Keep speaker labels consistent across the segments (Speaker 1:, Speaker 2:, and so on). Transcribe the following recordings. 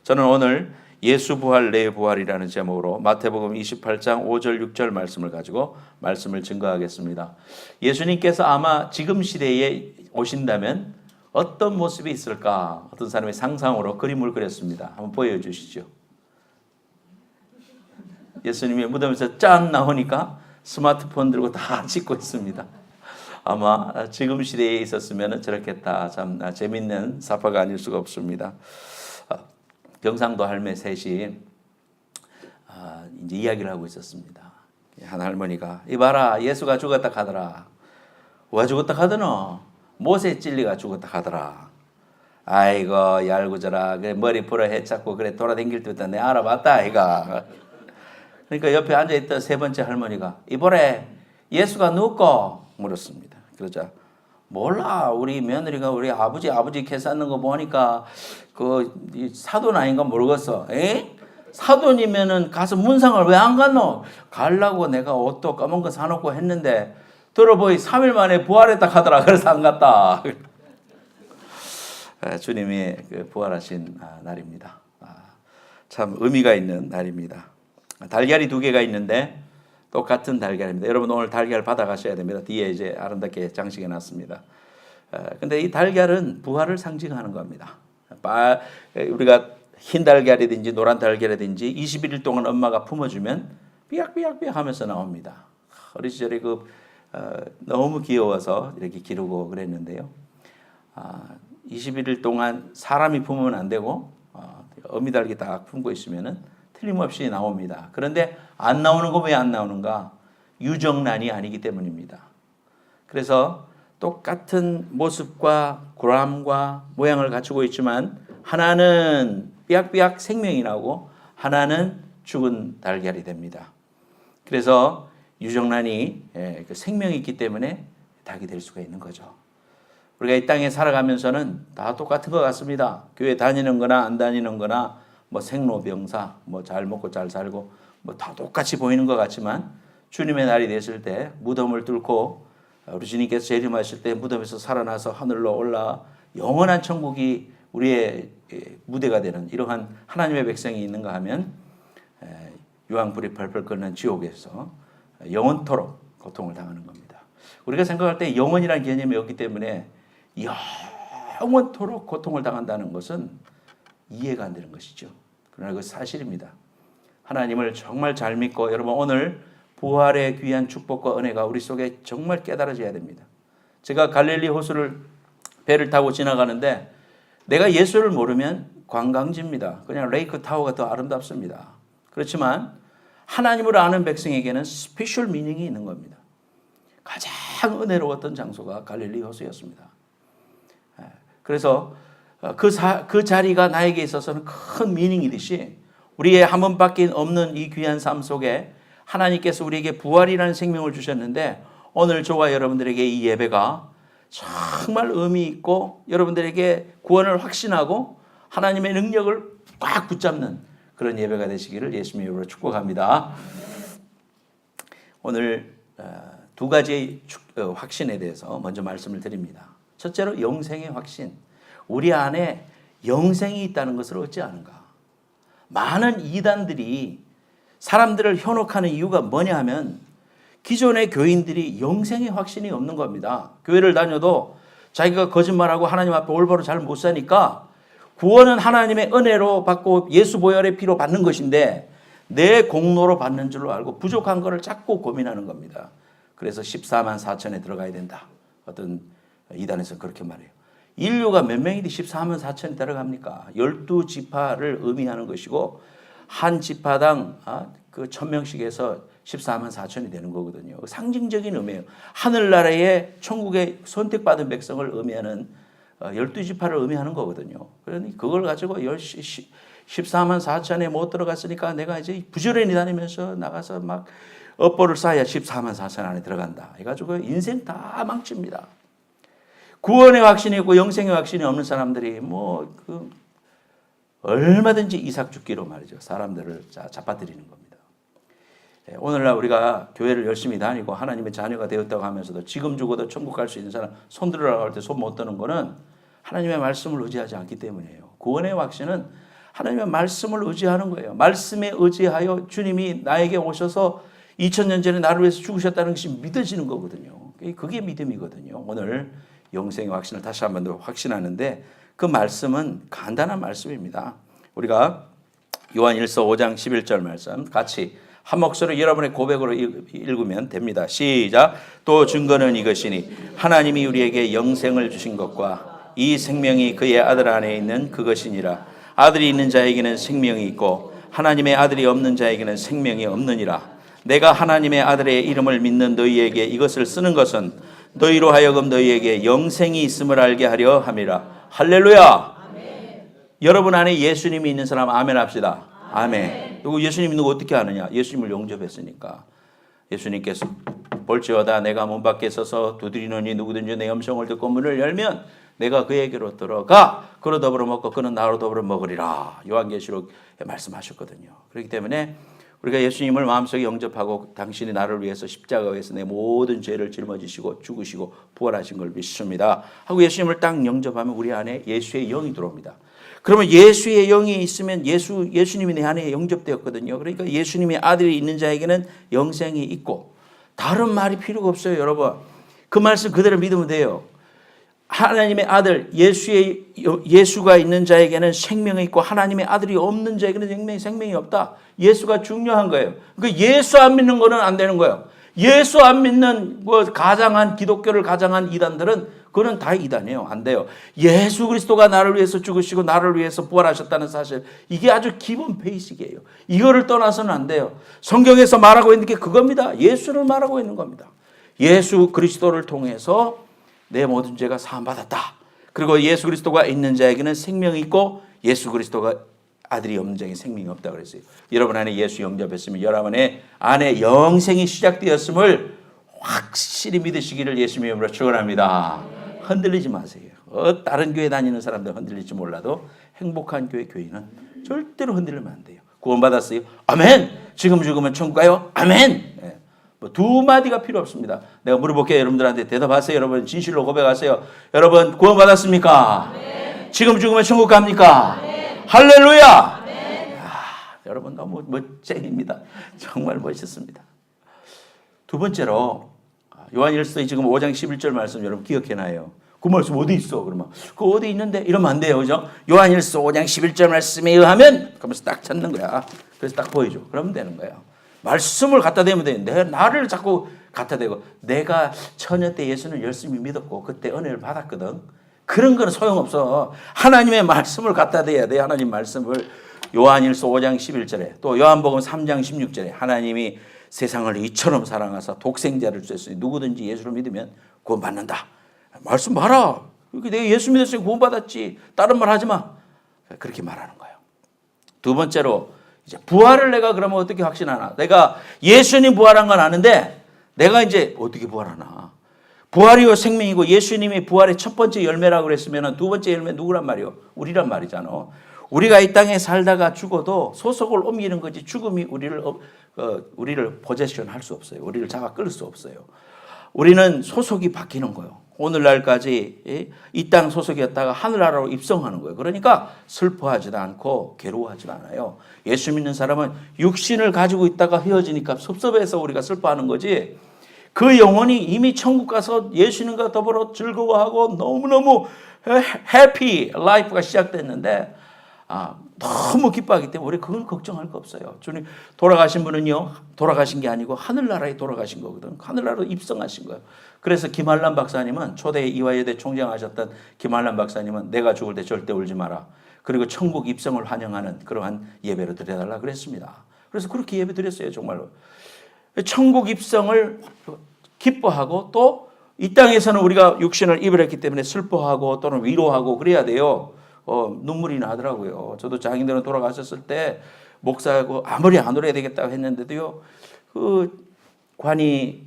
Speaker 1: 저는 오늘 예수 부활 내 부활이라는 제목으로 마태복음 28장 5절 6절 말씀을 가지고 말씀을 증거하겠습니다. 예수님께서 아마 지금 시대에 오신다면 어떤 모습이 있을까? 어떤 사람의 상상으로 그림을 그렸습니다. 한번 보여주시죠. 예수님이 무덤에서 짠 나오니까 스마트폰 들고 다 찍고 있습니다. 아마 지금 시대에 있었으면 저렇겠다. 참 재밌는 사파가 아닐 수가 없습니다. 경상도 할매 셋이 이제 이야기를 하고 있었습니다. 한 할머니가 이봐라 예수가 죽었다 하더라. 왜 죽었다 하더노? 모세 찔리가 죽었다 하더라. 아이고 얄궂어라. 그래 머리 풀어 해잡고 그래 돌아다닐 때부터 내 알아봤다 아이가. 그러니까 옆에 앉아있던 세 번째 할머니가 이보래 예수가 누구? 물었습니다. 그러자 몰라 우리 며느리가 우리 아버지 캐쌌는 거 보니까 그 사돈 아닌가 모르겠어. 에? 사돈이면은 가서 문상을 왜 안 갔노? 가려고 내가 옷도 검은 거 사놓고 했는데 들어보니 3일 만에 부활했다 하더라. 그래서 안 갔다. 주님이 부활하신 날입니다. 참 의미가 있는 날입니다. 달걀이 2개가 있는데 똑같은 달걀입니다. 여러분 오늘 달걀 받아 가셔야 됩니다. 뒤에 이제 아름답게 장식해 놨습니다. 근데 이 달걀은 부활을 상징하는 겁니다. 우리가 흰 달걀이든지 노란 달걀이든지 21일 동안 엄마가 품어주면 삐약삐약 하면서 나옵니다. 어린 시절에 너무 귀여워서 이렇게 기르고 그랬는데요. 21일 동안 사람이 품으면 안 되고 어미달기 딱 품고 있으면은 틀림없이 나옵니다. 그런데 안 나오는 거 왜 안 나오는가? 유정란이 아니기 때문입니다. 그래서 똑같은 모습과 구람과 모양을 갖추고 있지만 하나는 삐약삐약 생명이 나고 하나는 죽은 달걀이 됩니다. 그래서 유정란이 생명이 있기 때문에 닭이 될 수가 있는 거죠. 우리가 이 땅에 살아가면서는 다 똑같은 것 같습니다. 교회 다니는 거나 안 다니는 거나 뭐 생로병사, 뭐 잘 먹고 잘 살고 뭐 다 똑같이 보이는 것 같지만 주님의 날이 됐을 때 무덤을 뚫고 우리 주님께서 재림하실 때 무덤에서 살아나서 하늘로 올라 영원한 천국이 우리의 무대가 되는 이러한 하나님의 백성이 있는가 하면 유황불이 펄펄 끓는 지옥에서 영원토록 고통을 당하는 겁니다. 우리가 생각할 때 영원이라는 개념이 없기 때문에 영원토록 고통을 당한다는 것은 이해가 안 되는 것이죠. 그러나 그 사실입니다. 하나님을 정말 잘 믿고 여러분 오늘 부활의 귀한 축복과 은혜가 우리 속에 정말 깨달아져야 됩니다. 제가 갈릴리 호수를 배를 타고 지나가는데 내가 예수를 모르면 관광지입니다. 그냥 레이크 타워가 더 아름답습니다. 그렇지만 하나님을 아는 백성에게는 스페셜 미닝이 있는 겁니다. 가장 은혜로웠던 장소가 갈릴리 호수였습니다. 그래서 그 자리가 나에게 있어서는 큰 미닝이듯이 우리의 한 번밖에 없는 이 귀한 삶 속에 하나님께서 우리에게 부활이라는 생명을 주셨는데 오늘 저와 여러분들에게 이 예배가 정말 의미 있고 여러분들에게 구원을 확신하고 하나님의 능력을 꽉 붙잡는 그런 예배가 되시기를 예수님의 이름으로 축복합니다. 오늘 2가지의 확신에 대해서 먼저 말씀을 드립니다. 첫째로 영생의 확신. 우리 안에 영생이 있다는 것을 어찌 아는가? 많은 이단들이 사람들을 현혹하는 이유가 뭐냐 하면 기존의 교인들이 영생의 확신이 없는 겁니다. 교회를 다녀도 자기가 거짓말하고 하나님 앞에 올바로 잘 못 사니까 구원은 하나님의 은혜로 받고 예수 보혈의 피로 받는 것인데 내 공로로 받는 줄로 알고 부족한 것을 자꾸 고민하는 겁니다. 그래서 14만 4천에 들어가야 된다. 어떤 이단에서 그렇게 말해요. 인류가 몇 명이지 14만 4천에 들어갑니까? 12지파를 의미하는 것이고 한 지파당 그 1000명씩에서 14만 4천이 되는 거거든요. 상징적인 의미예요. 하늘나라의 천국의 선택받은 백성을 의미하는 12지파를 의미하는 거거든요. 그러니 그걸 가지고 14만 4천에 못 들어갔으니까 내가 이제 부지런히 다니면서 나가서 막 업보를 쌓아야 14만 4천 안에 들어간다. 해가지고 인생 다 망칩니다. 구원의 확신이 있고 영생의 확신이 없는 사람들이 얼마든지 이삭 죽기로 말이죠. 사람들을 잡아들이는 겁니다. 오늘날 우리가 교회를 열심히 다니고 하나님의 자녀가 되었다고 하면서도 지금 죽어도 천국 갈 수 있는 사람 손 들으라고 할 때 손 못 드는 거는 하나님의 말씀을 의지하지 않기 때문이에요. 구원의 확신은 하나님의 말씀을 의지하는 거예요. 말씀에 의지하여 주님이 나에게 오셔서 2000년 전에 나를 위해서 죽으셨다는 것이 믿어지는 거거든요. 그게 믿음이거든요. 오늘 영생의 확신을 다시 한 번 더 확신하는데 그 말씀은 간단한 말씀입니다. 우리가 요한일서 5장 11절 말씀 같이 한 목소리로 여러분의 고백으로 읽으면 됩니다. 시작. 또 증거는 이것이니 하나님이 우리에게 영생을 주신 것과 이 생명이 그의 아들 안에 있는 그것이니라. 아들이 있는 자에게는 생명이 있고 하나님의 아들이 없는 자에게는 생명이 없느니라. 내가 하나님의 아들의 이름을 믿는 너희에게 이것을 쓰는 것은 너희로 하여금 너희에게 영생이 있음을 알게 하려 함이라. 할렐루야. 아멘. 여러분 안에 예수님이 있는 사람 아멘 합시다. 아멘. 그리고 예수님 있는 거 어떻게 아느냐? 예수님을 영접했으니까. 예수님께서 볼지어다 내가 문 밖에 서서 두드리노니 누구든지 내 음성을 듣고 문을 열면 내가 그에게로 들어가 그로 더불어 먹고 그는 나로 더불어 먹으리라. 요한계시록에 말씀하셨거든요. 그렇기 때문에 우리가 예수님을 마음속에 영접하고 당신이 나를 위해서 십자가에서 내 모든 죄를 짊어지시고 죽으시고 부활하신 걸 믿습니다 하고 예수님을 딱 영접하면 우리 안에 예수의 영이 들어옵니다. 그러면 예수의 영이 있으면 예수님이 내 안에 영접되었거든요. 그러니까 예수님의 아들이 있는 자에게는 영생이 있고 다른 말이 필요가 없어요. 여러분 그 말씀 그대로 믿으면 돼요. 하나님의 아들 예수가 있는 자에게는 생명이 있고 하나님의 아들이 없는 자에게는 생명이 없다. 예수가 중요한 거예요. 그러니까 예수 안 믿는 거는 안 되는 거예요. 예수 안 믿는 가장한 기독교를 가장한 이단들은 그거는 다 이단이에요. 안 돼요. 예수 그리스도가 나를 위해서 죽으시고 나를 위해서 부활하셨다는 사실 이게 아주 기본 베이식이에요. 이거를 떠나서는 안 돼요. 성경에서 말하고 있는 게 그겁니다. 예수를 말하고 있는 겁니다. 예수 그리스도를 통해서 내 모든 죄가 사함받았다. 그리고 예수 그리스도가 있는 자에게는 생명이 있고 예수 그리스도가 아들이 없는 자에게 생명이 없다 그랬어요. 여러분 안에 예수 영접했으면 여러분 안에 영생이 시작되었음을 확실히 믿으시기를 예수님의 이름으로 축원합니다. 흔들리지 마세요. 다른 교회 다니는 사람들 흔들릴지 몰라도 행복한 교회는 절대로 흔들리면 안 돼요. 구원받았어요? 아멘. 지금 죽으면 천국 가요? 아멘. 네. 두 마디가 필요 없습니다. 내가 물어볼게요. 여러분들한테 대답하세요. 여러분 진실로 고백하세요. 여러분 구원받았습니까? 아멘. 지금 죽으면 천국 갑니까? 아멘. 할렐루야. 아멘. 여러분 너무 멋쟁입니다. 정말 멋있습니다. 두 번째로 요한일서 지금 5장 11절 말씀 여러분 기억해놔요. 그 말씀 어디 있어? 그러면 그 어디 있는데 이러면 안 돼요. 그죠? 요한일서 5장 11절 말씀에 의하면 그러면서 딱 찾는 거야. 그래서 딱 보여줘. 그러면 되는 거예요. 말씀을 갖다 대면 돼. 나를 자꾸 갖다 대고 내가 처녀 때 예수는 열심히 믿었고 그때 은혜를 받았거든. 그런 거는 소용없어. 하나님의 말씀을 갖다 대야 돼. 하나님 말씀을. 요한일서 5장 11절에 또 요한복음 3장 16절에 하나님이 세상을 이처럼 사랑하사 독생자를 주셨으니 누구든지 예수를 믿으면 구원받는다. 말씀 봐라. 내가 예수 믿었으니 구원받았지. 다른 말 하지 마. 그렇게 말하는 거예요. 두 번째로 이제 부활을 내가 그러면 어떻게 확신하나? 내가 예수님 부활한 건 아는데 내가 이제 어떻게 부활하나? 부활이요 생명이고 예수님이 부활의 첫 번째 열매라고 그랬으면 두 번째 열매 누구란 말이요? 우리란 말이잖아. 우리가 이 땅에 살다가 죽어도 소속을 옮기는 거지 죽음이 우리를 포제션 할 수 없어요. 우리를 잡아 끌 수 없어요. 우리는 소속이 바뀌는 거예요. 오늘날까지 이 땅 소속이었다가 하늘나라로 입성하는 거예요. 그러니까 슬퍼하지도 않고 괴로워하지도 않아요. 예수 믿는 사람은 육신을 가지고 있다가 헤어지니까 섭섭해서 우리가 슬퍼하는 거지 그 영혼이 이미 천국 가서 예수님과 더불어 즐거워하고 너무너무 해피 라이프가 시작됐는데 너무 기뻐하기 때문에 우리 그걸 걱정할 거 없어요. 주님 돌아가신 분은요 돌아가신 게 아니고 하늘나라에 돌아가신 거거든. 하늘나라로 입성하신 거예요. 그래서 김한란 박사님은 초대 이화여대 총장하셨던 김한란 박사님은 내가 죽을 때 절대 울지 마라. 그리고 천국 입성을 환영하는 그러한 예배를 드려달라 그랬습니다. 그래서 그렇게 예배 드렸어요. 정말로. 천국 입성을 기뻐하고 또 이 땅에서는 우리가 육신을 입을 했기 때문에 슬퍼하고 또는 위로하고 그래야 돼요. 눈물이 나더라고요. 저도 장인들은 돌아가셨을 때 목사하고 아무리 안 울어야 되겠다고 했는데도요. 그 관이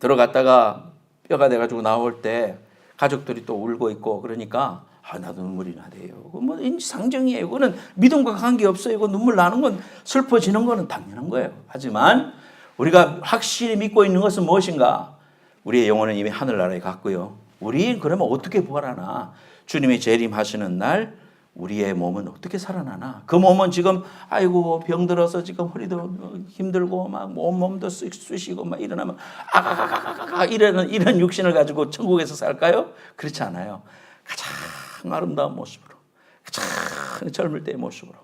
Speaker 1: 들어갔다가 뼈가 돼가지고 나올 때 가족들이 또 울고 있고 그러니까 나도 눈물이 나대요. 뭐 상정이에요. 그거는 믿음과 관계없어요. 이거 눈물 나는 건 슬퍼지는 거는 당연한 거예요. 하지만 우리가 확실히 믿고 있는 것은 무엇인가? 우리의 영혼은 이미 하늘나라에 갔고요. 우리 그러면 어떻게 부활하나? 주님이 재림하시는 날 우리의 몸은 어떻게 살아나나? 그 몸은 지금 아이고 병들어서 지금 허리도 힘들고 막 몸도 쑤시고 막 일어나면 아가가가가 이런 육신을 가지고 천국에서 살까요? 그렇지 않아요. 가장 아름다운 모습으로, 가장 젊을 때의 모습으로,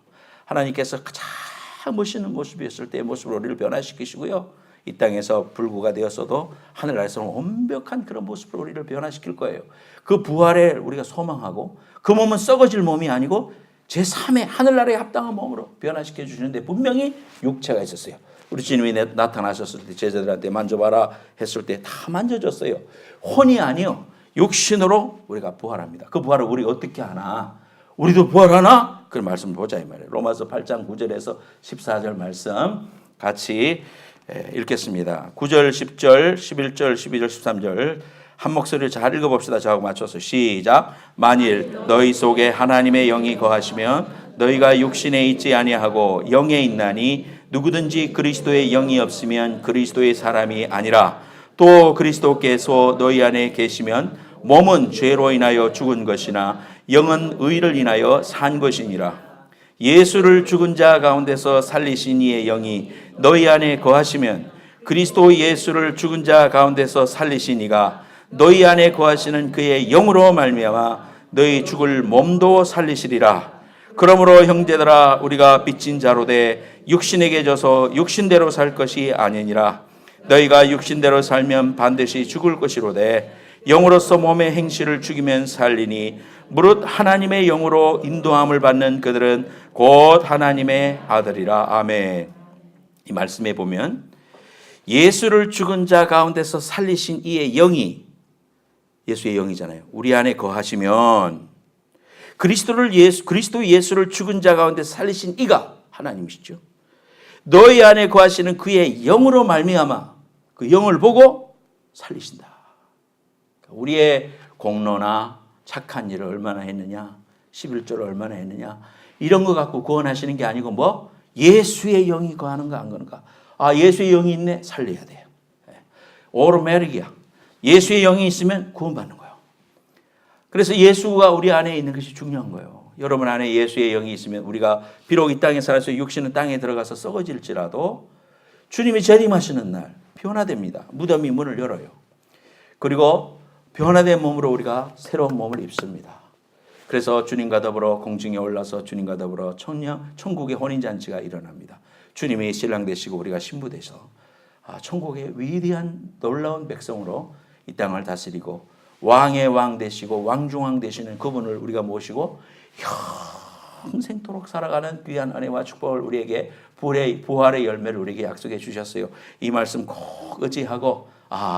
Speaker 1: 하나님께서 가장 멋있는 모습이었을 때의 모습으로 우리를 변화시키시고요. 이 땅에서 불구가 되었어도 하늘나라에서는 완벽한 그런 모습으로 우리를 변화시킬 거예요. 그 부활에 우리가 소망하고, 그 몸은 썩어질 몸이 아니고 제3의 하늘나라에 합당한 몸으로 변화시켜 주시는데, 분명히 육체가 있었어요. 우리 주님이 나타나셨을 때 제자들한테 만져봐라 했을 때 다 만져졌어요. 혼이 아니요, 육신으로 우리가 부활합니다. 그 부활을 우리 어떻게 하나? 우리도 부활하나? 그 말씀을 보자 이 말이에요. 로마서 8장 9절에서 14절 말씀 같이 읽겠습니다. 9절, 10절, 11절, 12절, 13절 한 목소리를 잘 읽어봅시다. 저하고 맞춰서 시작. 만일 너희 속에 하나님의 영이 거하시면 너희가 육신에 있지 아니하고 영에 있나니 누구든지 그리스도의 영이 없으면 그리스도의 사람이 아니라, 또 그리스도께서 너희 안에 계시면 몸은 죄로 인하여 죽은 것이나 영은 의를 인하여 산 것이니라. 예수를 죽은 자 가운데서 살리신 이의 영이 너희 안에 거하시면 그리스도 예수를 죽은 자 가운데서 살리신 이가 너희 안에 거하시는 그의 영으로 말미암아 너희 죽을 몸도 살리시리라. 그러므로 형제들아, 우리가 빚진 자로 돼 육신에게 져서 육신대로 살 것이 아니니라. 너희가 육신대로 살면 반드시 죽을 것이로되 영으로서 몸의 행실을 죽이면 살리니, 무릇 하나님의 영으로 인도함을 받는 그들은 곧 하나님의 아들이라. 아멘. 이 말씀에 보면 예수를 죽은 자 가운데서 살리신 이의 영이, 예수의 영이잖아요. 우리 안에 거하시면 그리스도 예수를 죽은 자 가운데 살리신 이가 하나님이시죠. 너희 안에 거하시는 그의 영으로 말미암아 그 영을 보고 살리신다. 우리의 공로나 착한 일을 얼마나 했느냐, 11조를 얼마나 했느냐, 이런 거 갖고 구원하시는 게 아니고 뭐 예수의 영이 거하는가 안 거는가. 아, 예수의 영이 있네, 살려야 돼요. 오르메르기야. 예수의 영이 있으면 구원받는 거예요. 그래서 예수가 우리 안에 있는 것이 중요한 거예요. 여러분 안에 예수의 영이 있으면 우리가 비록 이 땅에 살아서 육신은 땅에 들어가서 썩어질지라도 주님이 재림하시는 날 변화됩니다. 무덤이 문을 열어요. 그리고 변화된 몸으로 우리가 새로운 몸을 입습니다. 그래서 주님과 더불어 공중에 올라서 주님과 더불어 천국의 혼인잔치가 일어납니다. 주님이 신랑 되시고 우리가 신부 되서 천국의 위대한 놀라운 백성으로 이 땅을 다스리고 왕의 왕 되시고 왕중왕 되시는 그분을 우리가 모시고 평생토록 살아가는 귀한 은혜와 축복을 우리에게, 부활의 열매를 우리에게 약속해 주셨어요. 이 말씀 꼭 의지하고,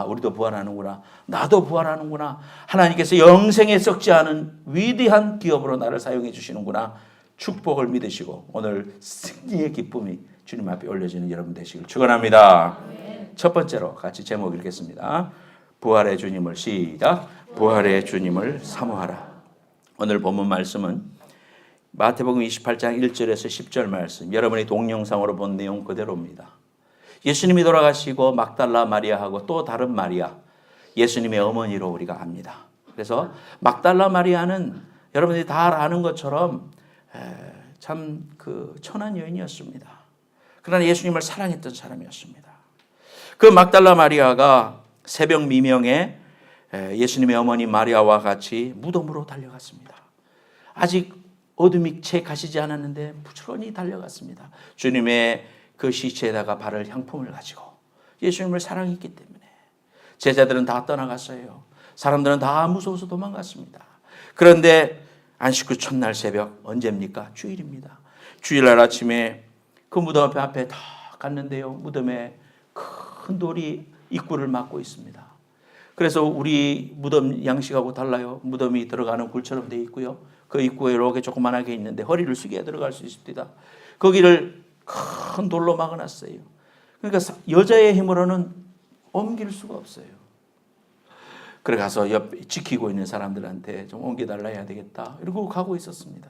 Speaker 1: 우리도 부활하는구나, 나도 부활하는구나, 하나님께서 영생에 썩지 않은 위대한 기업으로 나를 사용해 주시는구나, 축복을 믿으시고 오늘 승리의 기쁨이 주님 앞에 올려지는 여러분 되시길 축원합니다. 첫 번째로 같이 제목 읽겠습니다. 부활의 주님을, 시작. 부활의 주님을 사모하라. 오늘 본문 말씀은 마태복음 28장 1절에서 10절 말씀, 여러분이 동영상으로 본 내용 그대로입니다. 예수님이 돌아가시고 막달라 마리아하고 또 다른 마리아, 예수님의 어머니로 우리가 압니다. 그래서 막달라 마리아는 여러분들이 다 아는 것처럼 참 그 천한 여인이었습니다. 그러나 예수님을 사랑했던 사람이었습니다. 그 막달라 마리아가 새벽 미명에 예수님의 어머니 마리아와 같이 무덤으로 달려갔습니다. 아직 어둠이 채 가시지 않았는데 부지런히 달려갔습니다. 주님의 그 시체에다가 바를 향품을 가지고, 예수님을 사랑했기 때문에. 제자들은 다 떠나갔어요. 사람들은 다 무서워서 도망갔습니다. 그런데 안식 후 첫날 새벽, 언제입니까? 주일입니다. 주일날 아침에 그 무덤 앞에 다 갔는데요, 무덤에 큰 돌이 입구를 막고 있습니다. 그래서 우리 무덤 양식하고 달라요. 무덤이 들어가는 굴처럼 되어 있고요, 그 입구에 이렇게 조그만하게 있는데 허리를 숙여 들어갈 수 있습니다. 거기를 큰 돌로 막아놨어요. 그러니까 여자의 힘으로는 옮길 수가 없어요. 그래 가서 옆 지키고 있는 사람들한테 좀 옮겨달라 해야 되겠다, 이러고 가고 있었습니다.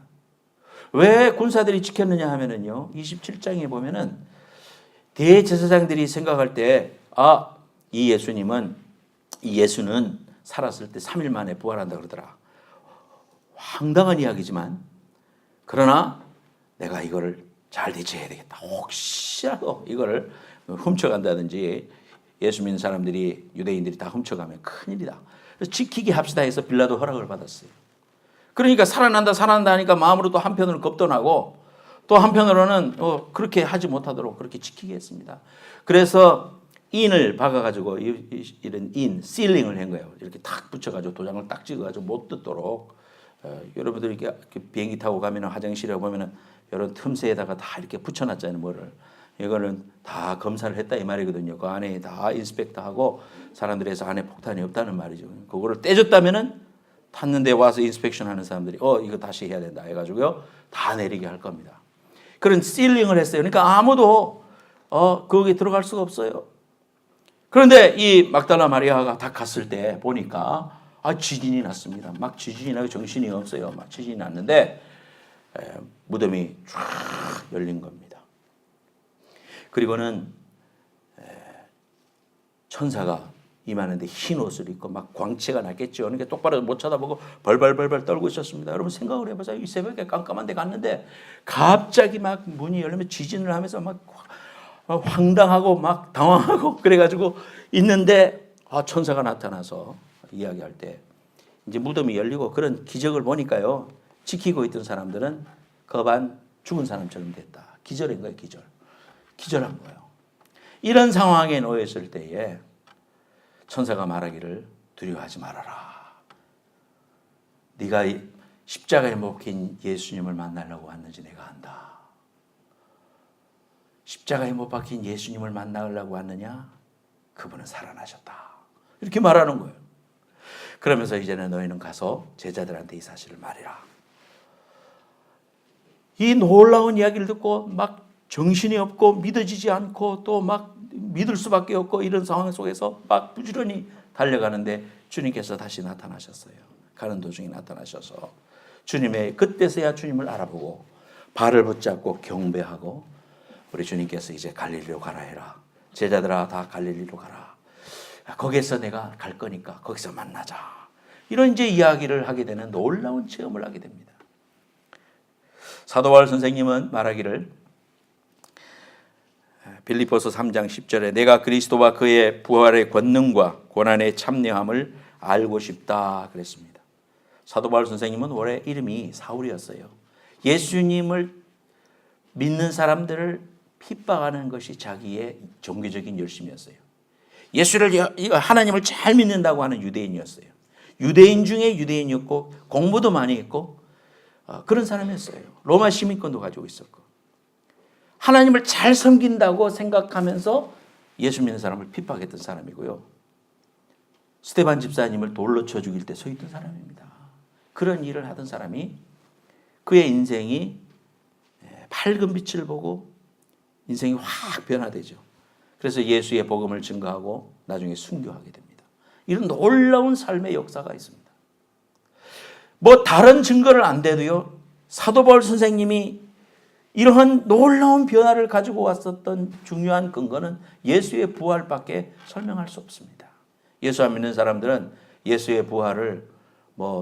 Speaker 1: 왜 군사들이 지켰느냐 하면은요, 27장에 보면은 대제사장들이 생각할 때, 이 예수는 살았을 때 3일 만에 부활한다 그러더라. 황당한 이야기지만 그러나 내가 이거를 잘 대처해야 되겠다. 혹시라도 이거를 훔쳐간다든지 예수 믿는 사람들이 유대인들이 다 훔쳐가면 큰일이다. 그래서 지키게 합시다 해서 빌라도 허락을 받았어요. 그러니까 살아난다 하니까 마음으로 또 한편으로는 겁도 나고 또 한편으로는 그렇게 하지 못하도록 그렇게 지키게 했습니다. 그래서 인을 박아가지고 이런 실링을 한 거예요. 이렇게 탁 붙여가지고 도장을 딱 찍어가지고 못 듣도록. 여러분들이 이렇게 비행기 타고 가면 화장실에 보면은 이런 틈새에다가 다 이렇게 붙여놨잖아요. 뭐를. 이거는 다 검사를 했다 이 말이거든요. 그 안에 다 인스펙터하고 사람들에서 안에 폭탄이 없다는 말이죠. 그거를 떼줬다면은 탔는데 와서 인스펙션 하는 사람들이 이거 다시 해야 된다 해가지고요. 다 내리게 할 겁니다. 그런 실링을 했어요. 그러니까 아무도 거기 들어갈 수가 없어요. 그런데 이 막달라 마리아가 다 갔을 때 보니까 지진이 났습니다. 막 지진이 나고 정신이 없어요. 막 지진이 났는데 무덤이 쫙 열린 겁니다. 그리고는 천사가 임하는데 흰 옷을 입고 막 광채가 났겠죠. 그러니까 똑바로 못 쳐다보고 벌벌벌벌 떨고 있었습니다. 여러분 생각을 해보세요. 이 새벽에 깜깜한 데 갔는데 갑자기 막 문이 열리면 지진을 하면서 막 황당하고 막 당황하고 그래가지고 있는데 천사가 나타나서 이야기할 때 이제 무덤이 열리고 그런 기적을 보니까요. 지키고 있던 사람들은 거반 죽은 사람처럼 됐다. 기절인 거예요. 기절한 거예요. 이런 상황에 놓였을 때에 천사가 말하기를 두려워하지 말아라. 네가 십자가에 못 박힌 예수님을 만나려고 왔는지 내가 안다. 십자가에 못 박힌 예수님을 만나려고 왔느냐? 그분은 살아나셨다. 이렇게 말하는 거예요. 그러면서 이제는 너희는 가서 제자들한테 이 사실을 말해라. 이 놀라운 이야기를 듣고 막 정신이 없고 믿어지지 않고 또 막 믿을 수밖에 없고 이런 상황 속에서 막 부지런히 달려가는데 주님께서 다시 나타나셨어요. 가는 도중에 나타나셔서 주님의 그때서야 주님을 알아보고 발을 붙잡고 경배하고 우리 주님께서 이제 갈릴리로 가라 해라. 제자들아 다 갈릴리로 가라. 거기에서 내가 갈 거니까 거기서 만나자. 이런 이제 이야기를 하게 되는 놀라운 체험을 하게 됩니다. 사도 바울 선생님은 말하기를 빌립보서 3장 10절에 내가 그리스도와 그의 부활의 권능과 고난의 참여함을 알고 싶다 그랬습니다. 사도 바울 선생님은 원래 이름이 사울이었어요. 예수님을 믿는 사람들을 핍박하는 것이 자기의 종교적인 열심이었어요. 하나님을 잘 믿는다고 하는 유대인이었어요. 유대인 중에 유대인이었고 공부도 많이 했고 그런 사람이었어요. 로마 시민권도 가지고 있었고 하나님을 잘 섬긴다고 생각하면서 예수 믿는 사람을 핍박했던 사람이고요. 스데반 집사님을 돌로 쳐 죽일 때 서 있던 사람입니다. 그런 일을 하던 사람이 그의 인생이 밝은 빛을 보고 인생이 확 변화되죠. 그래서 예수의 복음을 증거하고 나중에 순교하게 됩니다. 이런 놀라운 삶의 역사가 있습니다. 뭐 다른 증거를 안 대도요. 사도 바울 선생님이 이러한 놀라운 변화를 가지고 왔었던 중요한 근거는 예수의 부활밖에 설명할 수 없습니다. 예수 안 믿는 사람들은 예수의 부활을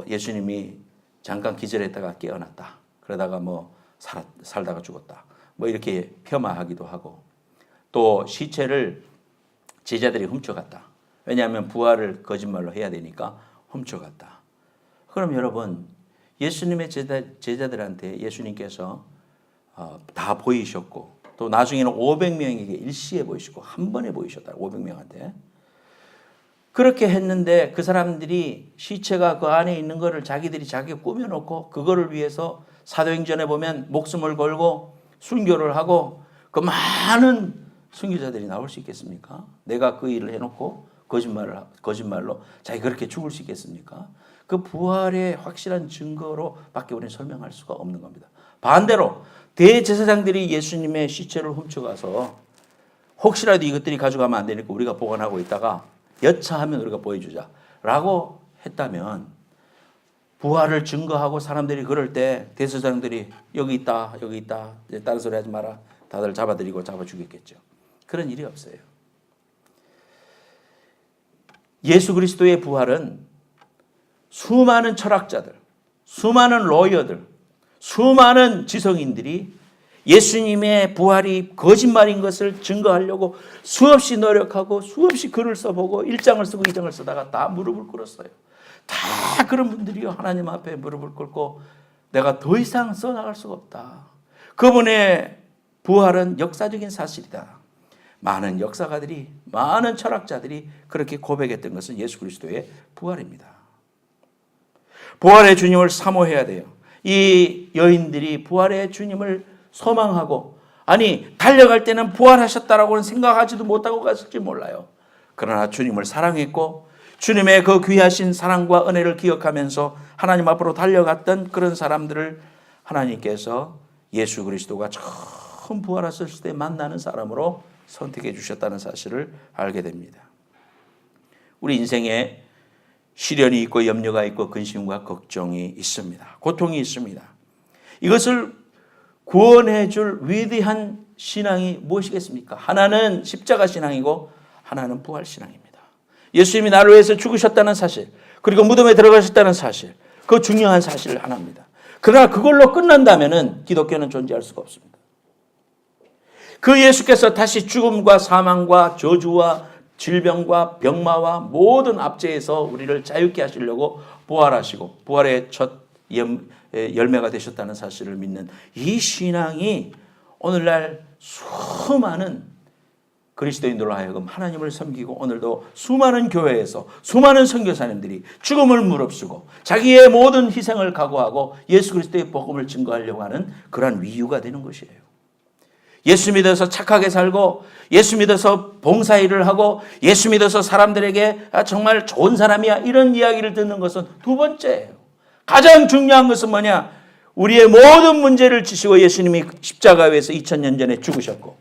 Speaker 1: 예수님이 잠깐 기절했다가 깨어났다. 그러다가 살다가 죽었다. 이렇게 폄하하기도 하고 또 시체를 제자들이 훔쳐갔다. 왜냐하면 부활을 거짓말로 해야 되니까 훔쳐갔다. 그럼 여러분 예수님의 제자들한테 예수님께서 다 보이셨고 또 나중에는 500명에게 일시에 보이시고 한 번에 보이셨다. 500명한테. 그렇게 했는데 그 사람들이 시체가 그 안에 있는 거를 자기들이 꾸며놓고 그거를 위해서 사도행전에 보면 목숨을 걸고 순교를 하고 그 많은 순교자들이 나올 수 있겠습니까? 내가 그 일을 해놓고 거짓말로 자기 그렇게 죽을 수 있겠습니까? 그 부활의 확실한 증거로 밖에 우리는 설명할 수가 없는 겁니다. 반대로 대제사장들이 예수님의 시체를 훔쳐가서 혹시라도 이것들이 가져가면 안 되니까 우리가 보관하고 있다가 여차하면 우리가 보여주자라고 했다면 부활을 증거하고 사람들이 그럴 때 대제사장들이 여기 있다 다른 소리 하지 마라 다들 잡아들이고 잡아 죽였겠죠. 그런 일이 없어요. 예수 그리스도의 부활은 수많은 철학자들, 수많은 로이어들, 수많은 지성인들이 예수님의 부활이 거짓말인 것을 증거하려고 수없이 노력하고 수없이 글을 써보고 1장을 쓰고 2장을 쓰다가 다 무릎을 꿇었어요. 다 그런 분들이요, 하나님 앞에 무릎을 꿇고 내가 더 이상 써나갈 수가 없다. 그분의 부활은 역사적인 사실이다. 많은 역사가들이, 많은 철학자들이 그렇게 고백했던 것은 예수 그리스도의 부활입니다. 부활의 주님을 사모해야 돼요. 이 여인들이 부활의 주님을 소망하고, 아니 달려갈 때는 부활하셨다라고는 생각하지도 못하고 갔을지 몰라요. 그러나 주님을 사랑했고 주님의 그 귀하신 사랑과 은혜를 기억하면서 하나님 앞으로 달려갔던 그런 사람들을 하나님께서 예수 그리스도가 처음 부활하셨을 때 만나는 사람으로 선택해 주셨다는 사실을 알게 됩니다. 우리 인생에 시련이 있고 염려가 있고 근심과 걱정이 있습니다. 고통이 있습니다. 이것을 구원해 줄 위대한 신앙이 무엇이겠습니까? 하나는 십자가 신앙이고 하나는 부활 신앙입니다. 예수님이 나를 위해서 죽으셨다는 사실, 그리고 무덤에 들어가셨다는 사실, 그 중요한 사실 하나입니다. 그러나 그걸로 끝난다면 기독교는 존재할 수가 없습니다. 그 예수께서 다시 죽음과 사망과 저주와 질병과 병마와 모든 압제에서 우리를 자유케 하시려고 부활하시고 부활의 첫 열매가 되셨다는 사실을 믿는 이 신앙이 오늘날 수많은 그리스도인들로 하여금 하나님을 섬기고, 오늘도 수많은 교회에서 수많은 선교사님들이 죽음을 무릅쓰고 자기의 모든 희생을 각오하고 예수 그리스도의 복음을 증거하려고 하는 그러한 이유가 되는 것이에요. 예수 믿어서 착하게 살고 예수 믿어서 봉사일을 하고 예수 믿어서 사람들에게 정말 좋은 사람이야 이런 이야기를 듣는 것은 두 번째예요. 가장 중요한 것은 뭐냐? 우리의 모든 문제를 지시고 예수님이 십자가에서 2000년 전에 죽으셨고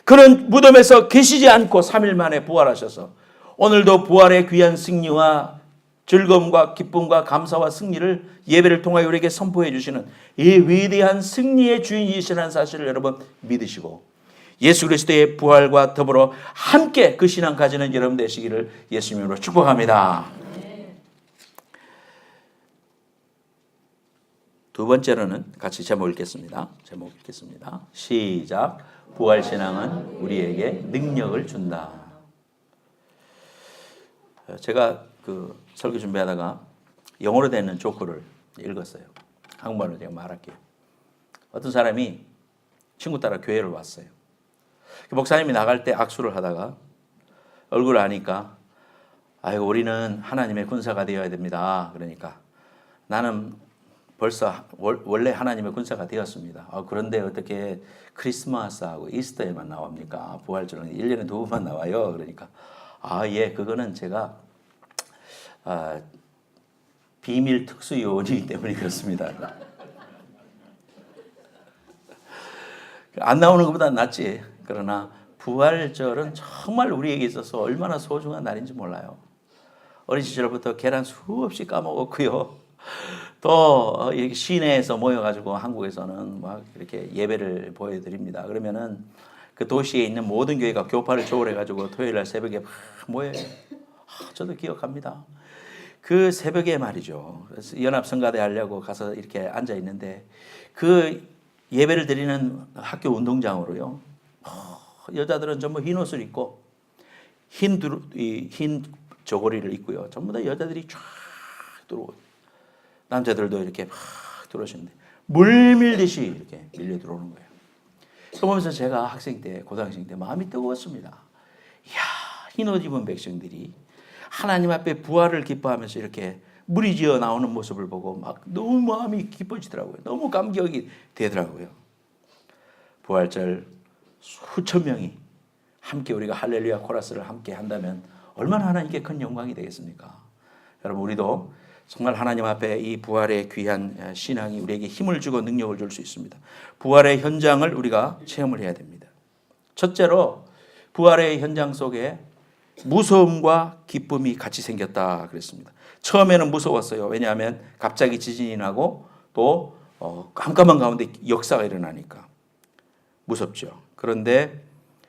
Speaker 1: 그런 무덤에서 계시지 않고 3일 만에 부활하셔서 오늘도 부활의 귀한 승리와 즐거움과 기쁨과 감사와 승리를 예배를 통하여 우리에게 선포해 주시는 이 위대한 승리의 주인이시라는 사실을 여러분 믿으시고 예수 그리스도의 부활과 더불어 함께 그 신앙 가지는 여러분 되시기를 예수님으로 축복합니다. 두 번째로는 같이 제목 읽겠습니다. 제목 읽겠습니다. 시작. 부활신앙은 우리에게 능력을 준다. 제가 그 설교 준비하다가 영어로 되는 조커를 읽었어요. 한국말로 제가 말할게요. 어떤 사람이 친구 따라 교회를 왔어요. 목사님이 나갈 때 악수를 하다가 얼굴을 아니까 아이고 우리는 하나님의 군사가 되어야 됩니다. 그러니까 나는 벌써 원래 하나님의 군사가 되었습니다. 그런데 어떻게 크리스마스하고 이스터에만 나옵니까? 부활절은 1년에 2번만 나와요. 그러니까 예, 그거는 제가 비밀 특수 요원이기 때문에 그렇습니다. 안 나오는 것보다 낫지. 그러나 부활절은 정말 우리에게 있어서 얼마나 소중한 날인지 몰라요. 어린 시절부터 계란 수없이 까먹었고요. 또 이렇게 시내에서 모여가지고 한국에서는 막 이렇게 예배를 보여드립니다. 그러면은 그 도시에 있는 모든 교회가 교파를 조울해가지고 토요일날 새벽에 막 모여요. 저도 기억합니다. 그 새벽에 말이죠. 연합성가대 하려고 가서 이렇게 앉아 있는데 그 예배를 드리는 학교 운동장으로요. 여자들은 전부 흰 옷을 입고 흰 저고리를 입고요. 전부 다 여자들이 쫙 들어오고 남자들도 이렇게 막 들어오시는데 물밀듯이 이렇게 밀려 들어오는 거예요. 그거 보면서 제가 학생 때, 고등학생 때 마음이 뜨거웠습니다. 이야, 흰 옷 입은 백성들이 하나님 앞에 부활을 기뻐하면서 이렇게 무리지어 나오는 모습을 보고 막 너무 마음이 기뻐지더라고요. 너무 감격이 되더라고요. 부활절 수천 명이 함께 우리가 할렐루야 코러스를 함께 한다면 얼마나 하나님께 큰 영광이 되겠습니까? 여러분 우리도 정말 하나님 앞에 이 부활의 귀한 신앙이 우리에게 힘을 주고 능력을 줄 수 있습니다. 부활의 현장을 우리가 체험을 해야 됩니다. 첫째로 부활의 현장 속에 무서움과 기쁨이 같이 생겼다 그랬습니다. 처음에는 무서웠어요. 왜냐하면 갑자기 지진이 나고 또 깜깜한 가운데 역사가 일어나니까 무섭죠. 그런데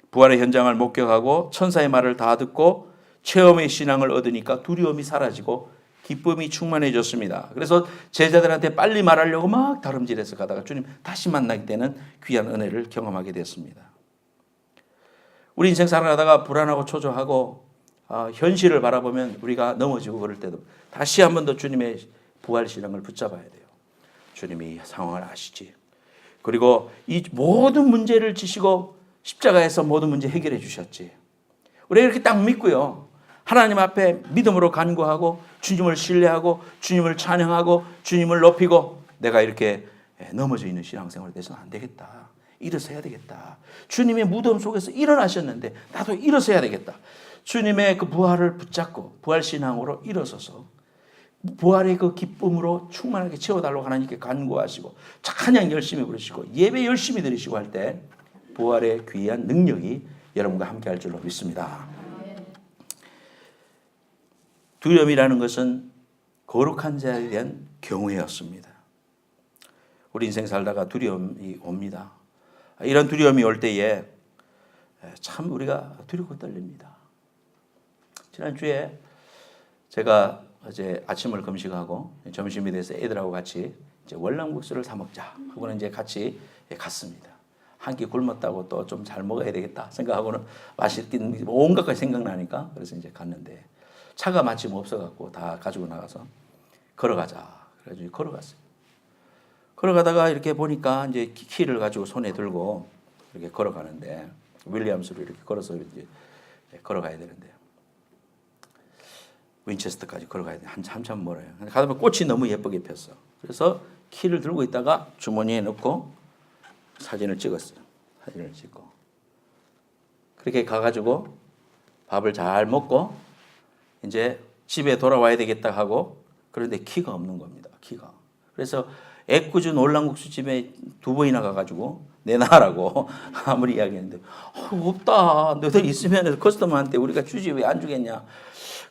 Speaker 1: 부활의 현장을 목격하고 천사의 말을 다 듣고 체험의 신앙을 얻으니까 두려움이 사라지고 기쁨이 충만해졌습니다. 그래서 제자들한테 빨리 말하려고 막 다름질해서 가다가 주님 다시 만나게 되는 귀한 은혜를 경험하게 됐습니다. 우리 인생 살아가다가 불안하고 초조하고 현실을 바라보면 우리가 넘어지고 그럴 때도 다시 한 번 더 주님의 부활 신앙을 붙잡아야 돼요. 주님이 상황을 아시지. 그리고 이 모든 문제를 지시고 십자가에서 모든 문제 해결해 주셨지. 우리가 이렇게 딱 믿고요. 하나님 앞에 믿음으로 간구하고 주님을 신뢰하고 주님을 찬양하고 주님을 높이고 내가 이렇게 넘어져 있는 신앙생활이 돼서는 안 되겠다. 일어서야 되겠다. 주님의 무덤 속에서 일어나셨는데 나도 일어서야 되겠다. 주님의 그 부활을 붙잡고 부활 신앙으로 일어서서 부활의 그 기쁨으로 충만하게 채워달라고 하나님께 간구하시고 찬양 열심히 부르시고 예배 열심히 드리시고 할 때 부활의 귀한 능력이 여러분과 함께 할 줄로 믿습니다. 두려움이라는 것은 거룩한 자에 대한 경외였습니다. 우리 인생 살다가 두려움이 옵니다. 이런 두려움이 올 때에 참 우리가 두렵고 떨립니다. 지난주에 제가 어제 아침을 금식하고 점심이 돼서 애들하고 같이 이제 월남국수를 사 먹자 하고는 이제 같이 갔습니다. 한 끼 굶었다고 또 좀 잘 먹어야 되겠다 생각하고는 맛있긴 온갖 것이 생각나니까 그래서 이제 갔는데 차가 마침 없어갖고 다 가지고 나가서 걸어가자 그래가지고 걸어갔어요. 걸어가다가 이렇게 보니까 이제 키를 가지고 손에 들고 이렇게 걸어가는데 윌리엄스로 이렇게 걸어서 이제 걸어가야 되는데 윈체스터까지 걸어가야 돼. 한참 멀어요. 가다 보면 꽃이 너무 예쁘게 폈어. 그래서 키를 들고 있다가 주머니에 넣고 사진을 찍었어요. 사진을 찍고 그렇게 가가지고 밥을 잘 먹고 이제 집에 돌아와야 되겠다 하고 그런데 키가 없는 겁니다. 키가. 그래서 애꿎은 올랑국수 집에 2번이나 가가지고 내놔라고 아무리 이야기했는데 없다. 너들 있으면 커스터머한테 우리가 주지 왜 안 주겠냐.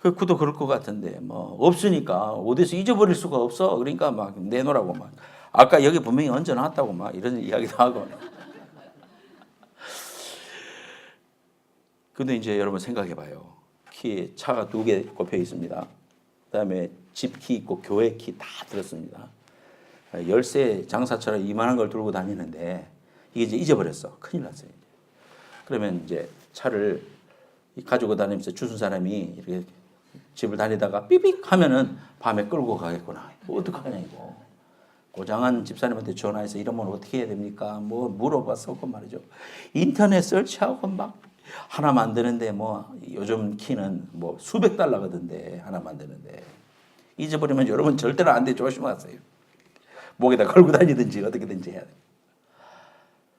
Speaker 1: 그도 그럴 것 같은데 뭐 없으니까 어디서 잊어버릴 수가 없어. 그러니까 막 내놓으라고 막 아까 여기 분명히 얹어놨다고 막 이런 이야기도 하고. 근데 이제 여러분 생각해봐요. 키 차가 2개 꼽혀 있습니다. 그다음에 집 키 있고 교회 키 다 들었습니다. 열쇠 장사처럼 이만한 걸 들고 다니는데 이게 이제 잊어버렸어. 큰일 났어요. 이제. 그러면 이제 차를 가지고 다니면서 주순 사람이 이렇게 집을 다니다가 삐빅 하면은 밤에 끌고 가겠구나. 어떡하냐 이거. 고장한 집사님한테 전화해서 이러면 어떻게 해야 됩니까? 뭐 물어봤었고 말이죠. 인터넷 설치하고 막 하나 만드는데 뭐 요즘 키는 뭐 수백 달러거든데 하나 만드는데 잊어버리면 여러분 절대로 안 돼. 조심하세요. 목에다 걸고 다니든지 어떻게든지 해야 돼요.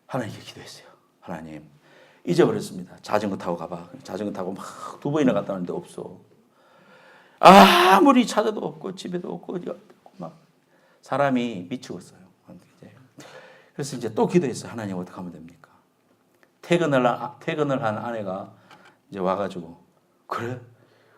Speaker 1: 하나님께 기도했어요. 하나님 잊어버렸습니다. 자전거 타고 가봐. 자전거 타고 막 2번이나 갔다 왔는데 없어. 아무리 찾아도 없고 집에도 없고 막 사람이 미치겠어요. 그래서 이제 또 기도했어요. 하나님 어떻게 하면 됩니까? 퇴근을 한 아내가 이제 와가지고 그래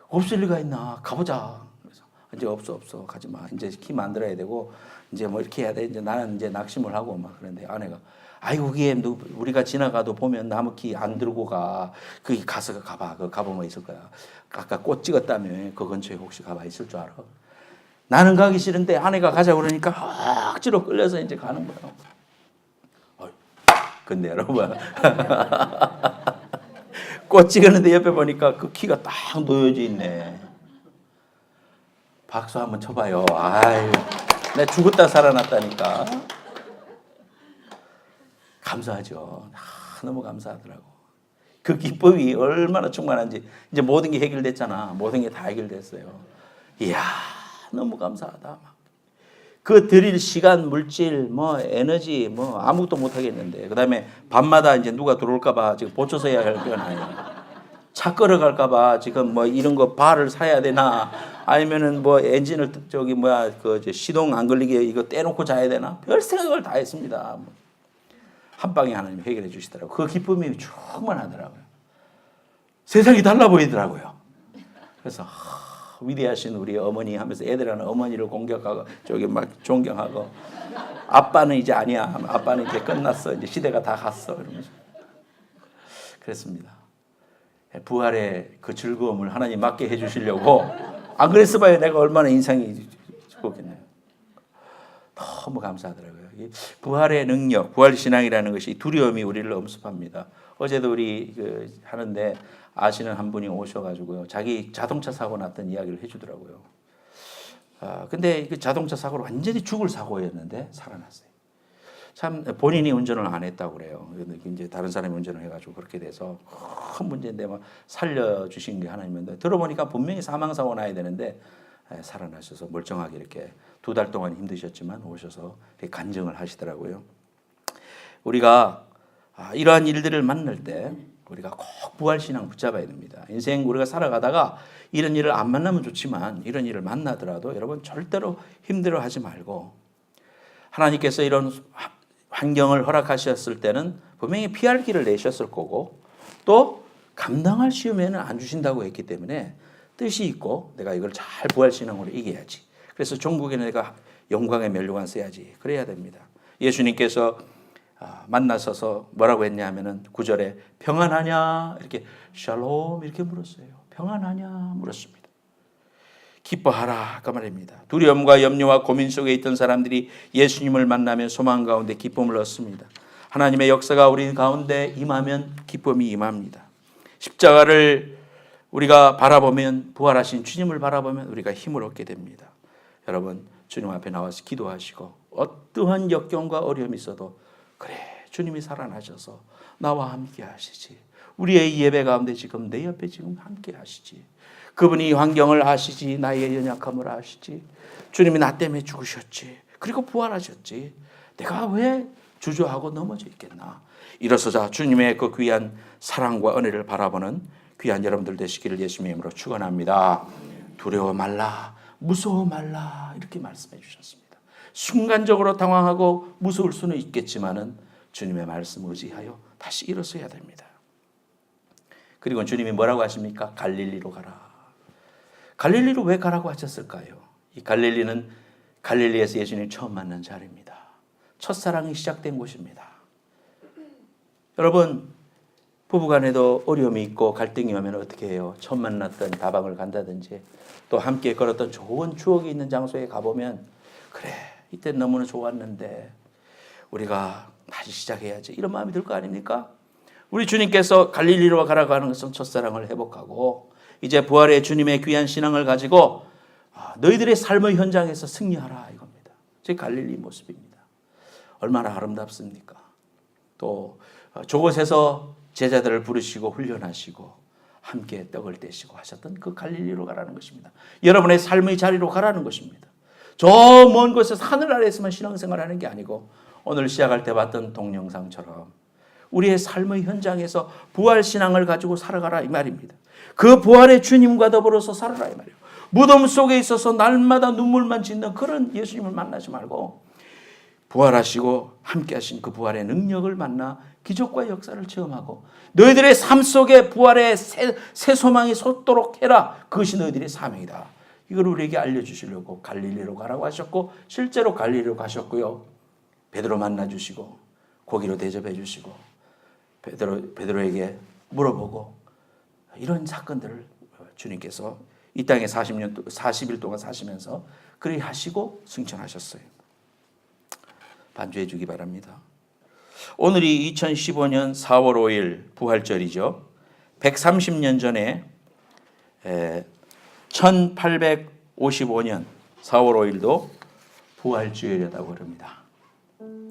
Speaker 1: 없을 리가 있나 가보자. 그래서 이제 없어 가지 마. 이제 키 만들어야 되고 이제 뭐 이렇게 해야 돼. 이제 나는 이제 낙심을 하고 막 그런데 아내가 아이고 그게 우리가 지나가도 보면 나무 키 안 들고 가. 거기 가서 가봐. 그 가보면 있을 거야. 아까 꽃 찍었다며 그 근처에 혹시 가봐 있을 줄 알아? 나는 가기 싫은데 아내가 가자 그러니까 억지로 끌려서 이제 가는 거예요. 근데 여러분 꽃 찍었는데 옆에 보니까 그 키가 딱 놓여져 있네. 박수 한번 쳐봐요. 아유, 내가 죽었다 살아났다니까. 감사하죠. 너무 감사하더라고. 그 기쁨이 얼마나 충만한지. 이제 모든 게 해결됐잖아. 모든 게 다 해결됐어요. 이야, 너무 감사하다. 그 드릴 시간, 물질, 뭐 에너지, 뭐 아무것도 못 하겠는데. 그다음에 밤마다 이제 누가 들어올까봐 지금 보초서 해야 할 건 아니에요. 차 끌어갈까봐 지금 뭐 이런 거 발을 사야 되나, 아니면은 뭐 엔진을 시동 안 걸리게 이거 떼놓고 자야 되나, 별 생각을 다 했습니다. 한 방에 하나님 해결해 주시더라고요. 그 기쁨이 충만하더라고요. 세상이 달라 보이더라고요. 그래서 위대하신 우리 어머니 하면서 애들하는 어머니를 공격하고 저기 막 존경하고 아빠는 이제 아니야. 아빠는 이제 끝났어. 이제 시대가 다 갔어. 이러면서 그랬습니다. 부활의 그 즐거움을 하나님 맞게 해주시려고 안 그랬어 봐요. 내가 얼마나 인상이 좋겠네요. 너무 감사하더라고요. 부활의 능력, 부활신앙이라는 것이 두려움이 우리를 엄습합니다. 어제도 우리 하는데 아시는 한 분이 오셔가지고요. 자기 자동차 사고 났던 이야기를 해주더라고요. 근데 그 자동차 사고로 완전히 죽을 사고였는데 살아났어요. 참 본인이 운전을 안 했다고 그래요. 이제 다른 사람이 운전을 해가지고 그렇게 돼서 큰 문제인데 막 살려주신 게 하나님인데 들어보니까 분명히 사망사고 나야 되는데 살아나셔서 멀쩡하게 이렇게 2달 동안 힘드셨지만 오셔서 간증을 하시더라고요. 우리가 이러한 일들을 만날 때 우리가 꼭 부활신앙 붙잡아야 됩니다. 인생 우리가 살아가다가 이런 일을 안 만나면 좋지만 이런 일을 만나더라도 여러분 절대로 힘들어하지 말고 하나님께서 이런 환경을 허락하셨을 때는 분명히 피할 길을 내셨을 거고 또 감당할 시험에는 안 주신다고 했기 때문에 뜻이 있고 내가 이걸 잘 부활신앙으로 이겨야지. 그래서 종국에는 내가 영광의 면류관 써야지. 그래야 됩니다. 예수님께서 만나셔서 뭐라고 했냐 하면은 9절에 평안하냐 이렇게 샬롬 이렇게 물었어요. 평안하냐 물었습니다. 기뻐하라 그 말입니다. 두려움과 염려와 고민 속에 있던 사람들이 예수님을 만나면 소망 가운데 기쁨을 얻습니다. 하나님의 역사가 우리 가운데 임하면 기쁨이 임합니다. 십자가를 우리가 바라보면 부활하신 주님을 바라보면 우리가 힘을 얻게 됩니다. 여러분 주님 앞에 나와서 기도하시고 어떠한 역경과 어려움이 있어도 그래 주님이 살아나셔서 나와 함께 하시지. 우리의 예배 가운데 지금 내 옆에 지금 함께 하시지. 그분이 이 환경을 아시지. 나의 연약함을 아시지. 주님이 나 때문에 죽으셨지. 그리고 부활하셨지. 내가 왜 주저하고 넘어져 있겠나. 일어서자 주님의 그 귀한 사랑과 은혜를 바라보는 귀한 여러분들 되시기를 예수님의 이름으로 축원합니다. 두려워 말라. 무서워 말라. 이렇게 말씀해 주셨습니다. 순간적으로 당황하고 무서울 수는 있겠지만은 주님의 말씀 의지하여 다시 일어서야 됩니다. 그리고 주님이 뭐라고 하십니까? 갈릴리로 가라. 갈릴리로 왜 가라고 하셨을까요? 이 갈릴리는 갈릴리에서 예수님이 처음 만난 자리입니다. 첫사랑이 시작된 곳입니다. 여러분 부부간에도 어려움이 있고 갈등이 오면 어떻게 해요? 처음 만났던 다방을 간다든지 또 함께 걸었던 좋은 추억이 있는 장소에 가보면 그래 이때 너무나 좋았는데 우리가 다시 시작해야지 이런 마음이 들 거 아닙니까? 우리 주님께서 갈릴리로 가라고 하는 것은 첫사랑을 회복하고 이제 부활의 주님의 귀한 신앙을 가지고 너희들의 삶의 현장에서 승리하라 이겁니다. 제 갈릴리 모습입니다. 얼마나 아름답습니까? 또 저곳에서 제자들을 부르시고 훈련하시고 함께 떡을 떼시고 하셨던 그 갈릴리로 가라는 것입니다. 여러분의 삶의 자리로 가라는 것입니다. 저 먼 곳에서 하늘 아래에서만 신앙생활하는 게 아니고 오늘 시작할 때 봤던 동영상처럼 우리의 삶의 현장에서 부활신앙을 가지고 살아가라 이 말입니다. 그 부활의 주님과 더불어서 살아라 이 말이에요. 무덤 속에 있어서 날마다 눈물만 짓는 그런 예수님을 만나지 말고 부활하시고 함께 하신 그 부활의 능력을 만나 기적과 역사를 체험하고 너희들의 삶 속에 부활의 새 소망이 솟도록 해라. 그것이 너희들의 사명이다. 이걸 우리에게 알려주시려고 갈릴리로 가라고 하셨고 실제로 갈릴리로 가셨고요. 베드로 만나주시고 고기로 대접해 주시고 베드로에게 물어보고 이런 사건들을 주님께서 이 땅에 40일 동안 사시면서 그리 하시고 승천하셨어요. 반주해 주기 바랍니다. 오늘이 2015년 4월 5일 부활절이죠. 130년 전에 1855년 4월 5일도 부활주일이라고 그럽니다.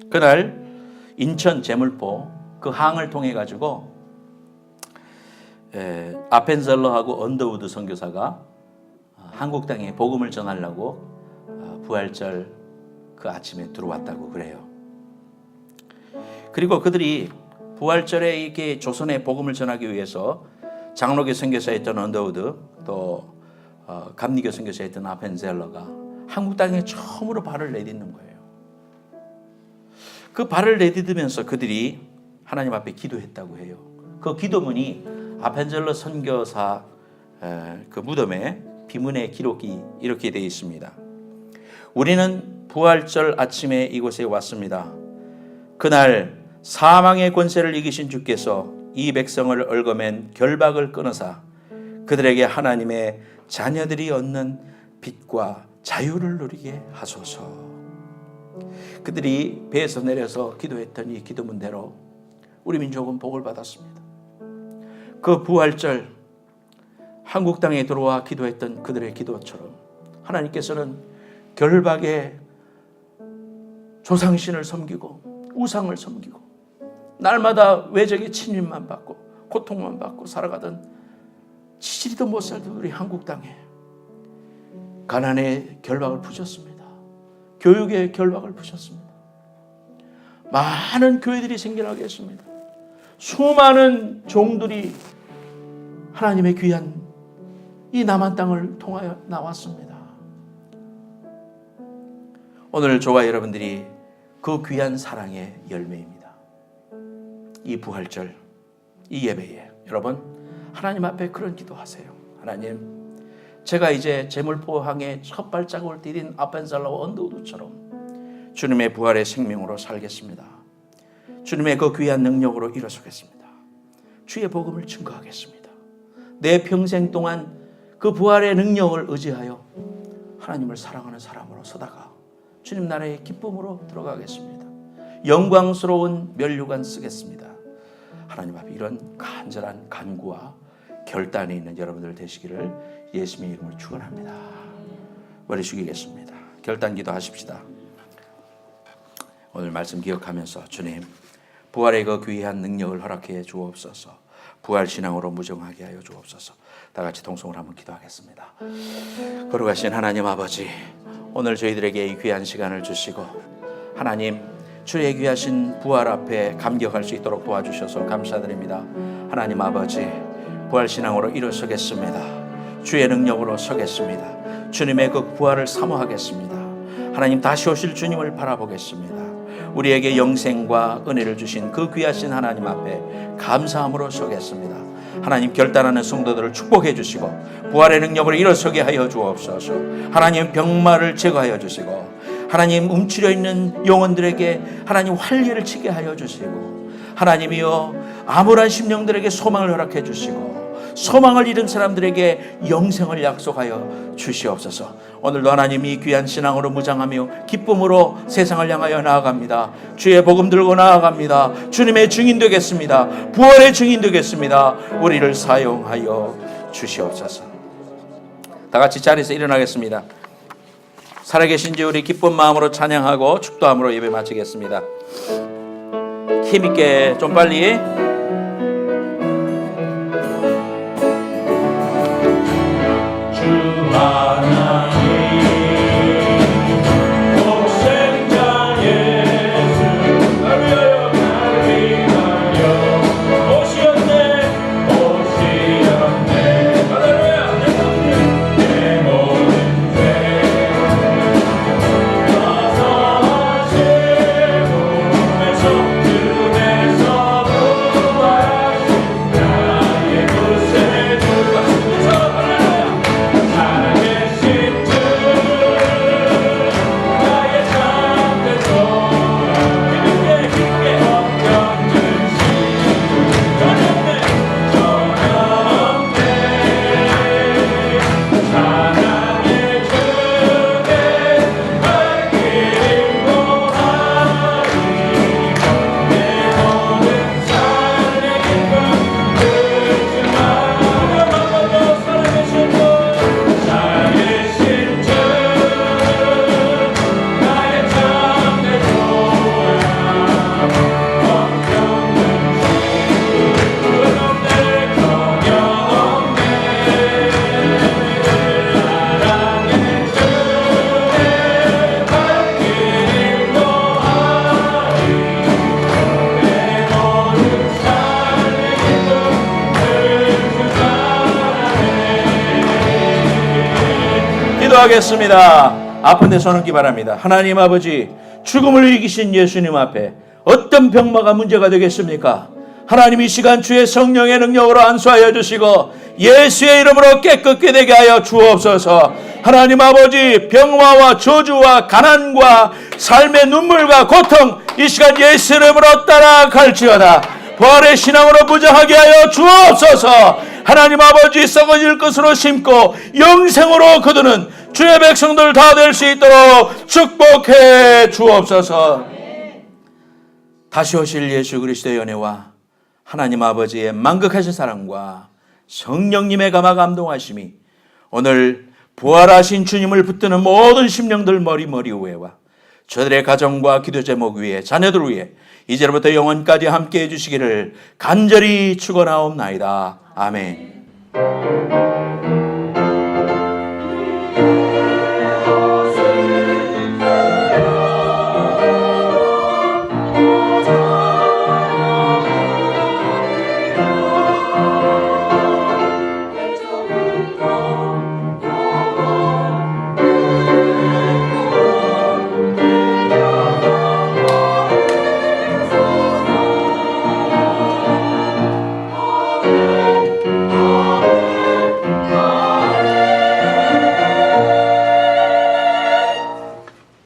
Speaker 1: 그날 인천 제물포 그 항을 통해 가지고 아펜젤러하고 언더우드 선교사가 한국 땅에 복음을 전하려고 부활절 그 아침에 들어왔다고 그래요. 그리고 그들이 부활절에 이렇게 조선에 복음을 전하기 위해서 장로교 선교사였던 언더우드 또 감리교 선교사였던 아펜젤러가 한국 땅에 처음으로 발을 내딛는 거예요. 그 발을 내딛으면서 그들이 하나님 앞에 기도했다고 해요. 그 기도문이 아펜젤러 선교사 그 무덤에 비문의 기록이 이렇게 되어 있습니다. 우리는 부활절 아침에 이곳에 왔습니다. 그날 사망의 권세를 이기신 주께서 이 백성을 얽어맨 결박을 끊으사 그들에게 하나님의 자녀들이 얻는 빛과 자유를 누리게 하소서. 그들이 배에서 내려서 기도했던 이 기도문대로 우리 민족은 복을 받았습니다. 그 부활절 한국 땅에 들어와 기도했던 그들의 기도처럼 하나님께서는 결박에 조상신을 섬기고 우상을 섬기고 날마다 외적의 침입만 받고 고통만 받고 살아가던 지지리도 못 살던 우리 한국 땅에 가난의 결박을 푸셨습니다. 교육의 결박을 푸셨습니다. 많은 교회들이 생겨나게 했습니다. 수많은 종들이 하나님의 귀한 이 남한 땅을 통하여 나왔습니다. 오늘 저와 여러분들이 그 귀한 사랑의 열매입니다. 이 부활절, 이 예배에 여러분 하나님 앞에 그런 기도하세요. 하나님, 제가 이제 제물포항의 첫 발자국을 디딘 아벤살라와 언더우드처럼 주님의 부활의 생명으로 살겠습니다. 주님의 그 귀한 능력으로 일어서겠습니다. 주의 복음을 증거하겠습니다. 내 평생 동안 그 부활의 능력을 의지하여 하나님을 사랑하는 사람으로 서다가 주님 나라의 기쁨으로 들어가겠습니다. 영광스러운 면류관 쓰겠습니다. 하나님 앞에 이런 간절한 간구와 결단이 있는 여러분들 되시기를 예수님의 이름으로 축원합니다. 머리 숙이겠습니다. 결단 기도하십시다. 오늘 말씀 기억하면서 주님 부활의 그 귀한 능력을 허락해 주옵소서. 부활 신앙으로 무정하게 하여 주옵소서. 다 같이 동성으로 한번 기도하겠습니다. 거룩하신 하나님 아버지, 오늘 저희들에게 이 귀한 시간을 주시고 하나님 주의 귀하신 부활 앞에 감격할 수 있도록 도와주셔서 감사드립니다. 하나님 아버지, 부활 신앙으로 일어서겠습니다. 주의 능력으로 서겠습니다. 주님의 그 부활을 사모하겠습니다. 하나님 다시 오실 주님을 바라보겠습니다. 우리에게 영생과 은혜를 주신 그 귀하신 하나님 앞에 감사함으로 서겠습니다. 하나님 결단하는 성도들을 축복해 주시고 부활의 능력으로 일어서게 하여 주옵소서. 하나님 병마를 제거하여 주시고 하나님 움츠려 있는 영혼들에게 하나님 활기를 치게 하여 주시고 하나님이여 암울한 심령들에게 소망을 허락해 주시고 소망을 잃은 사람들에게 영생을 약속하여 주시옵소서. 오늘도 하나님 이 귀한 신앙으로 무장하며 기쁨으로 세상을 향하여 나아갑니다. 주의 복음 들고 나아갑니다. 주님의 증인 되겠습니다. 부활의 증인 되겠습니다. 우리를 사용하여 주시옵소서. 다 같이 자리에서 일어나겠습니다. 살아계신 주 우리 기쁜 마음으로 찬양하고 축도함으로 예배 마치겠습니다. 힘있게 좀 빨리. 기도하겠습니다. 아픈 데 손 얹기 바랍니다. 하나님 아버지, 죽음을 이기신 예수님 앞에 어떤 병마가 문제가 되겠습니까? 하나님 이 시간 주의 성령의 능력으로 안수하여 주시고 예수의 이름으로 깨끗게 되게 하여 주옵소서. 하나님 아버지, 병마와 저주와 가난과 삶의 눈물과 고통 이 시간 예수 이름으로 따라갈지어다. 부활의 신앙으로 무장하게 하여 주옵소서. 하나님 아버지 썩어질 것으로 심고 영생으로 거두는 주의 백성들 다 될 수 있도록 축복해 주옵소서. 다시 오실 예수 그리스도의 은혜와 하나님 아버지의 만극하신 사랑과 성령님의 감화 감동하심이 오늘 부활하신 주님을 붙드는 모든 심령들 머리 위에와 저들의 가정과 기도 제목 위에 자녀들 위에 이제부터 영원까지 함께해 주시기를 간절히 축원하옵나이다. 아멘.